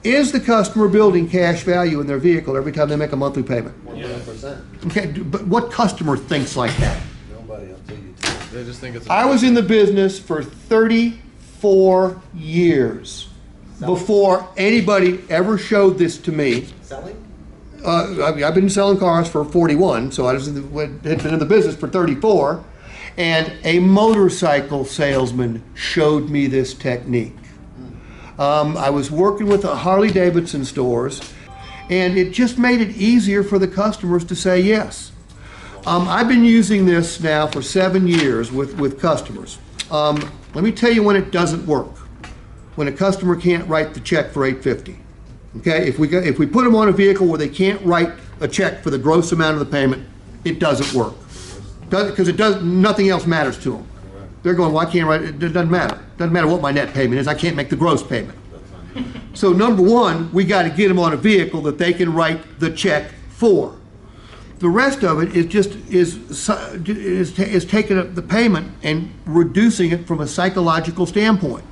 Is the customer building cash value in their vehicle every time they make a monthly payment? 100%. Okay, but what customer thinks like that? Nobody, I'll tell you. They just think it's. I was in the business for 34 years before anybody ever showed this to me. Selling? I've been selling cars for 41, so I had been in the business for 34, and a motorcycle salesman showed me this technique. I was working with the Harley-Davidson stores, and it just made it easier for the customers to say yes. I've been using this now for 7 years with customers. Let me tell you when it doesn't work. When a customer can't write the check for $850. Okay, if we put them on a vehicle where they can't write a check for the gross amount of the payment, it doesn't work. Because nothing else matters to them. They're going, well, I can't write it. It doesn't matter. Doesn't matter what my net payment is. I can't make the gross payment. So number one, we got to get them on a vehicle that they can write the check for. The rest of it is just is taking up the payment and reducing it from a psychological standpoint.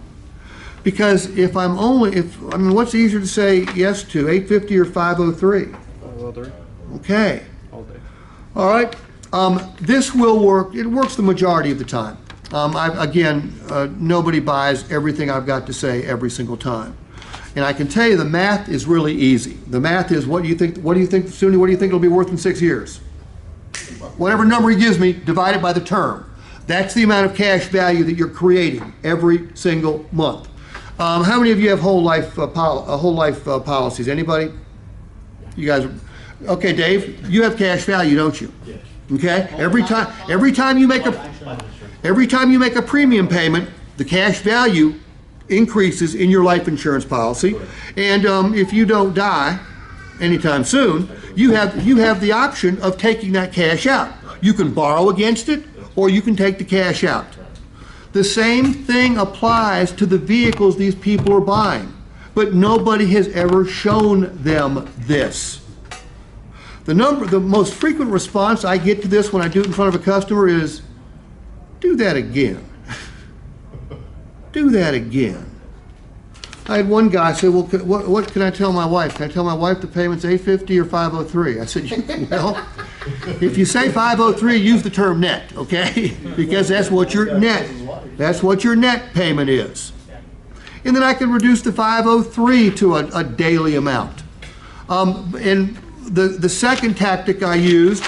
Because if I mean, what's easier to say yes to, 850 or 503? 503. Okay. All day. All right. This will work. It works the majority of the time. Nobody buys everything I've got to say every single time. And I can tell you the math is really easy. The math is what do you think, Suni, what do you think it'll be worth in 6 years? Whatever number he gives me, divided by the term. That's the amount of cash value that you're creating every single month. How many of you have whole life policies? Anybody? You guys are, okay, Dave, you have cash value, don't you? Yes. Okay? Every time you make a premium payment, the cash value increases in your life insurance policy. And if you don't die anytime soon, you have the option of taking that cash out. You can borrow against it, or you can take the cash out. The same thing applies to the vehicles these people are buying, but nobody has ever shown them this. The most frequent response I get to this when I do it in front of a customer is, do that again. Do that again. I had one guy say, well, what can I tell my wife? Can I tell my wife the payment's $850 or $503? I said, well, if you say $503, use the term net, okay? Because that's what your net payment is. And then I can reduce the $503 to a daily amount. And the second tactic I used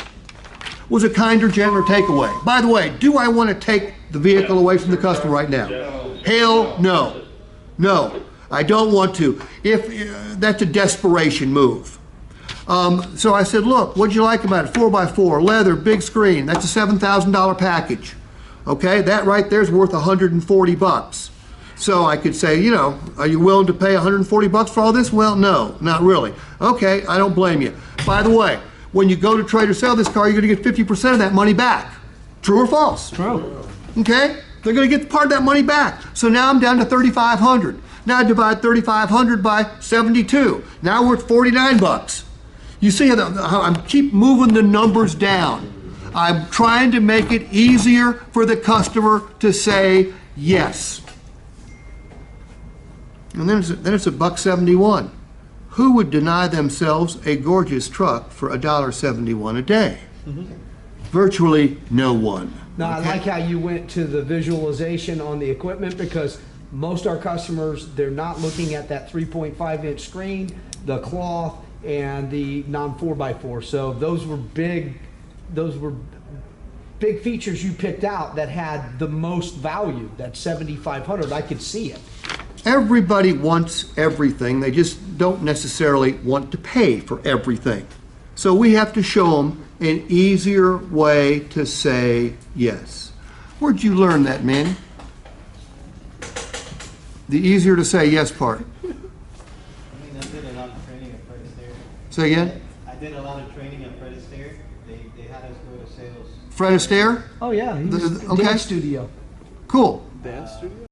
was a kinder, gentler takeaway. By the way, do I want to take the vehicle away from the customer right now? Hell no. No, I don't want to. That's a desperation move. So I said, look, what'd you like about it? 4x4, leather, big screen. That's a $7,000 package. Okay, that right there is worth $140. So I could say, you know, are you willing to pay $140 for all this? Well, no, not really. Okay, I don't blame you. By the way, when you go to trade or sell this car, you're going to get 50% of that money back. True or false? True. Okay, they're going to get part of that money back. So now I'm down to $3,500. Now I divide $3,500 by 72. Now we're at $49. You see how I keep moving the numbers down. I'm trying to make it easier for the customer to say yes. And then it's $1.71. Who would deny themselves a gorgeous truck for $1.71 a day? Virtually no one. Now, Okay? I like how you went to the visualization on the equipment, because most our customers, they're not looking at that 3.5-inch screen, the cloth, and the non-4x4. So those were big features you picked out that had the most value. That 7,500, I could see it. Everybody wants everything. They just don't necessarily want to pay for everything. So we have to show them an easier way to say yes. Where'd you learn that, Manny? The easier to say yes part. I mean, I did a lot of training at Fred Astaire. Say again? I did a lot of training at Fred Astaire. They had us go to sales. Fred Astaire? Oh yeah, he was okay. dance studio. Cool. Dance studio?